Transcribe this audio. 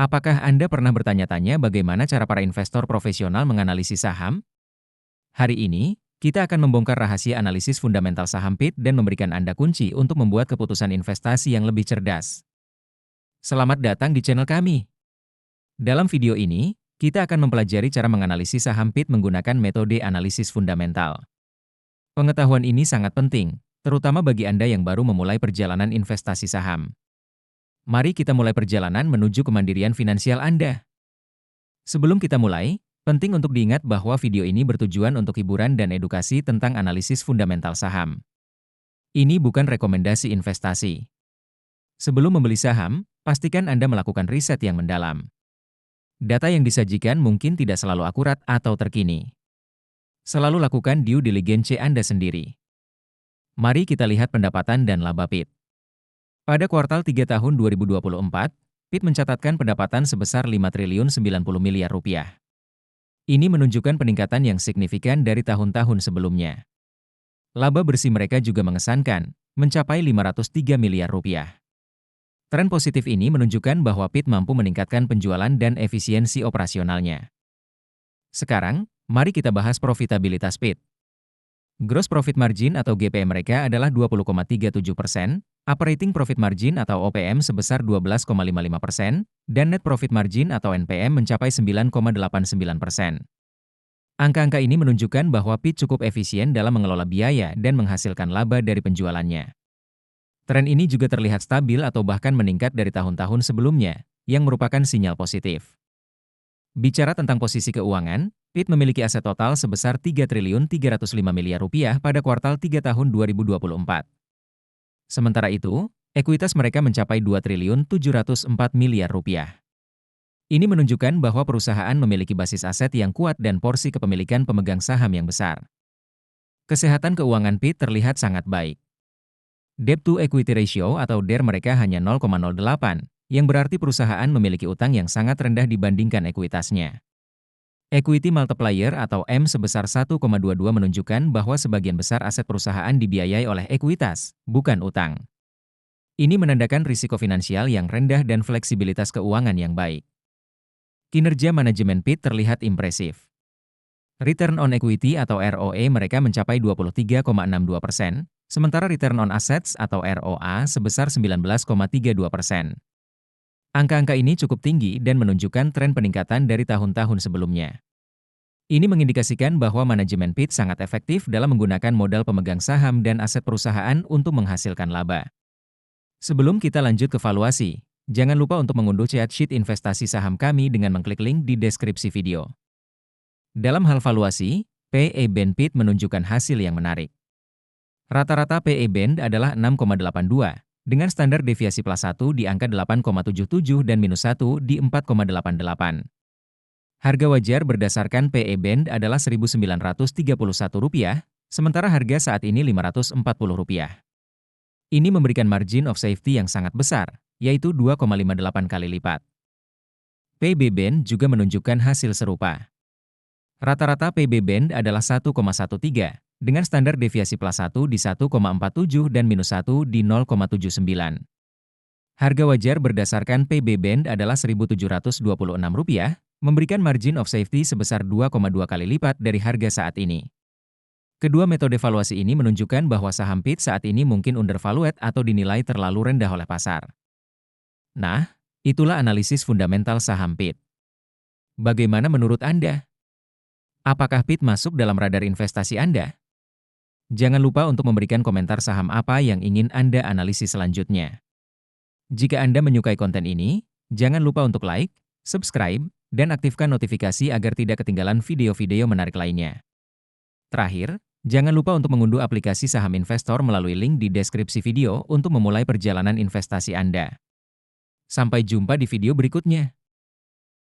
Apakah Anda pernah bertanya-tanya bagaimana cara para investor profesional menganalisis saham? Hari ini, kita akan membongkar rahasia analisis fundamental saham PIT dan memberikan Anda kunci untuk membuat keputusan investasi yang lebih cerdas. Selamat datang di channel kami. Dalam video ini, kita akan mempelajari cara menganalisis saham PIT menggunakan metode analisis fundamental. Pengetahuan ini sangat penting, terutama bagi Anda yang baru memulai perjalanan investasi saham. Mari kita mulai perjalanan menuju kemandirian finansial Anda. Sebelum kita mulai, penting untuk diingat bahwa video ini bertujuan untuk hiburan dan edukasi tentang analisis fundamental saham. Ini bukan rekomendasi investasi. Sebelum membeli saham, pastikan Anda melakukan riset yang mendalam. Data yang disajikan mungkin tidak selalu akurat atau terkini. Selalu lakukan due diligence Anda sendiri. Mari kita lihat pendapatan dan laba PIT. Pada kuartal 3 tahun 2024, PIT mencatatkan pendapatan sebesar 5 triliun 90 miliar rupiah. Ini menunjukkan peningkatan yang signifikan dari tahun-tahun sebelumnya. Laba bersih mereka juga mengesankan, mencapai 503 miliar rupiah. Tren positif ini menunjukkan bahwa PIT mampu meningkatkan penjualan dan efisiensi operasionalnya. Sekarang, mari kita bahas profitabilitas PIT. Gross Profit Margin atau GP mereka adalah 20,37%, Operating Profit Margin atau OPM sebesar 12,55%, dan Net Profit Margin atau NPM mencapai 9,89%. Angka-angka ini menunjukkan bahwa PIT cukup efisien dalam mengelola biaya dan menghasilkan laba dari penjualannya. Tren ini juga terlihat stabil atau bahkan meningkat dari tahun-tahun sebelumnya, yang merupakan sinyal positif. Bicara tentang posisi keuangan, PIT memiliki aset total sebesar 3 triliun 305 miliar rupiah pada kuartal 3 tahun 2024. Sementara itu, ekuitas mereka mencapai 2 triliun 704 miliar rupiah. Ini menunjukkan bahwa perusahaan memiliki basis aset yang kuat dan porsi kepemilikan pemegang saham yang besar. Kesehatan keuangan PIT terlihat sangat baik. Debt to Equity Ratio atau DER mereka hanya 0,08, yang berarti perusahaan memiliki utang yang sangat rendah dibandingkan ekuitasnya. Equity Multiplier atau M sebesar 1,22 menunjukkan bahwa sebagian besar aset perusahaan dibiayai oleh ekuitas, bukan utang. Ini menandakan risiko finansial yang rendah dan fleksibilitas keuangan yang baik. Kinerja manajemen PIT terlihat impresif. Return on Equity atau ROE mereka mencapai 23,62%, sementara Return on Assets atau ROA sebesar 19,32%. Angka-angka ini cukup tinggi dan menunjukkan tren peningkatan dari tahun-tahun sebelumnya. Ini mengindikasikan bahwa manajemen PIT sangat efektif dalam menggunakan modal pemegang saham dan aset perusahaan untuk menghasilkan laba. Sebelum kita lanjut ke valuasi, jangan lupa untuk mengunduh chat sheet investasi saham kami dengan mengklik link di deskripsi video. Dalam hal valuasi, PE Band PIT menunjukkan hasil yang menarik. Rata-rata PE Band adalah 6,82. Dengan standar deviasi plus 1 di angka 8,77 dan minus 1 di 4,88. Harga wajar berdasarkan PE Band adalah Rp1.931, sementara harga saat ini Rp540. Ini memberikan margin of safety yang sangat besar, yaitu 2,58 kali lipat. PB Band juga menunjukkan hasil serupa. Rata-rata PB Band adalah 1,13, dengan standar deviasi plus 1 di 1,47 dan minus 1 di 0,79. Harga wajar berdasarkan PB Band adalah Rp1.726, memberikan margin of safety sebesar 2,2 kali lipat dari harga saat ini. Kedua metode valuasi ini menunjukkan bahwa saham PIT saat ini mungkin undervalued atau dinilai terlalu rendah oleh pasar. Nah, itulah analisis fundamental saham PIT. Bagaimana menurut Anda? Apakah PIT masuk dalam radar investasi Anda? Jangan lupa untuk memberikan komentar saham apa yang ingin Anda analisis selanjutnya. Jika Anda menyukai konten ini, jangan lupa untuk like, subscribe, dan aktifkan notifikasi agar tidak ketinggalan video-video menarik lainnya. Terakhir, jangan lupa untuk mengunduh aplikasi saham investor melalui link di deskripsi video untuk memulai perjalanan investasi Anda. Sampai jumpa di video berikutnya.